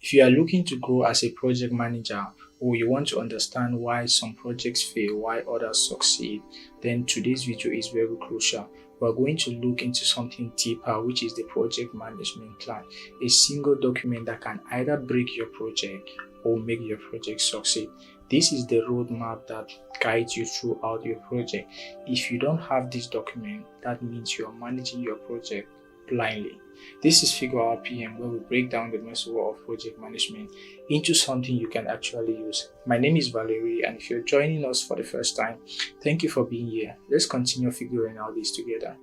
If you are looking to grow as a project manager, or you want to understand why some projects fail while others succeed, then today's video is very crucial. We're going to look into something deeper, which is the project management plan, a single document that can either break your project or make your project succeed. This is the roadmap that guides you throughout your project. If you don't have this document, that means you are managing your project blindly. This is Figure Out PM, where we break down the metaphor of project management into something you can actually use. My name is Valerie, and if you're joining us for the first time, thank you for being here. Let's continue figuring out this together.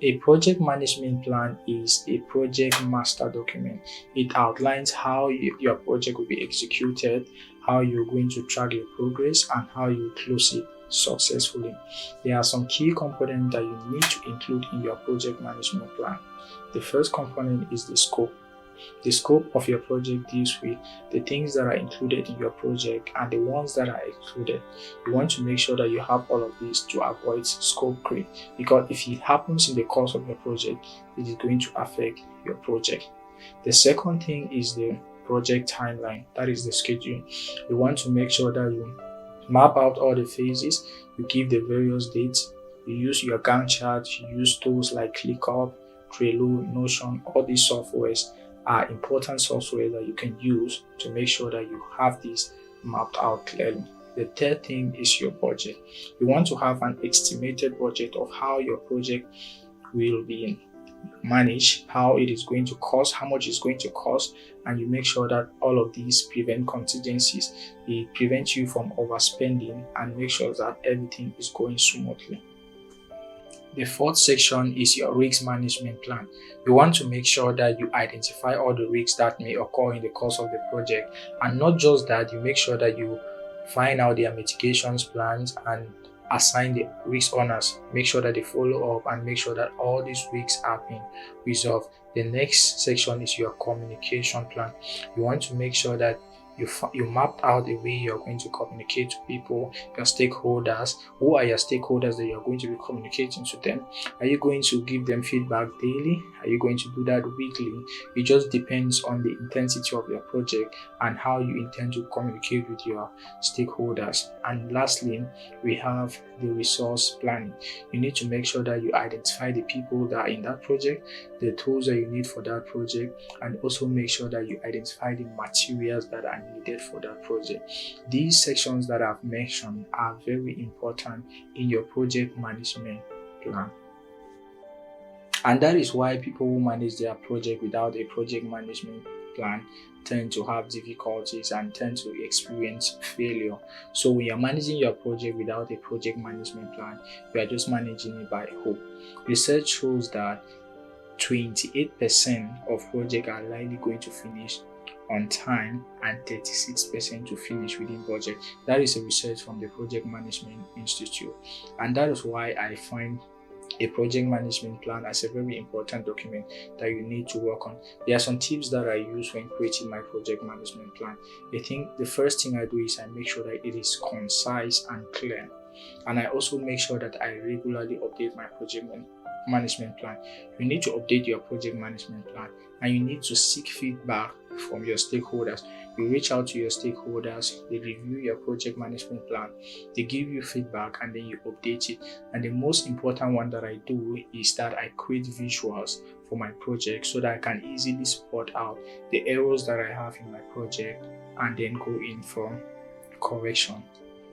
A project management plan is a project master document. It outlines how your project will be executed, how you're going to track your progress, and how you close it successfully. There are some key components that you need to include in your project management plan. The first component is the scope. The scope of your project deals with the things that are included in your project and the ones that are excluded. You want to make sure that you have all of these to avoid scope creep, because if it happens in the course of your project, it is going to affect your project. The second thing is the project timeline, that is the schedule. You want to make sure that you map out all the phases, you give the various dates, you use your Gantt chart, you use tools like ClickUp, Trello, Notion. All these softwares are important software that you can use to make sure that you have this mapped out clearly. The third thing is your budget. You want to have an estimated budget of how your project will be managed, how it is going to cost, how much it's going to cost, and you make sure that all of these prevent contingencies. It prevents you from overspending and make sure that everything is going smoothly. The fourth section is your risk management plan. You want to make sure that you identify all the risks that may occur in the course of the project, and not just that, you make sure that you find out their mitigations plans and assign the risk owners. Make sure that they follow up and make sure that all these risks are being resolved. The next section is your communication plan. You want to make sure that you mapped out the way you're going to communicate to people, your stakeholders. Who are your stakeholders that you're going to be communicating to them? Are you going to give them feedback daily? Are you going to do that weekly? It just depends on the intensity of your project and how you intend to communicate with your stakeholders. And lastly, we have the resource planning. You need to make sure that you identify the people that are in that project, the tools that you need for that project, and also make sure that you identify the materials that are needed for that project. These sections that I've mentioned are very important in your project management plan. And that is why people who manage their project without a project management plan tend to have difficulties and tend to experience failure. So when you're managing your project without a project management plan, you are just managing it by hope. Research shows that 28% of projects are likely going to finish on time and 36% to finish within budget. That is a research from the Project Management Institute, and that is why I find a project management plan as a very important document that you need to work on. There are some tips that I use when creating my project management plan. I think the first thing I do is I make sure that it is concise and clear, and I also make sure that I regularly update my project management plan. You need to update your project management plan, and you need to seek feedback from your stakeholders. You reach out to your stakeholders, they review your project management plan, they give you feedback, and then you update it. And the most important one that I do is that I create visuals for my project so that I can easily spot out the errors that I have in my project and then go in for correction.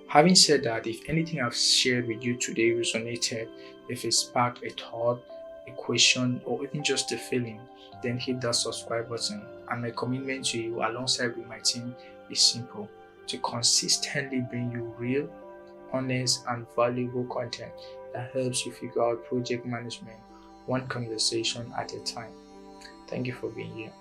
Having said that, if anything I've shared with you today resonated, if it sparked a thought, a question, or even just a feeling, then hit that subscribe button. And my commitment to you alongside with my team is simple: to consistently bring you real, honest, and valuable content that helps you figure out project management one conversation at a time. Thank you for being here.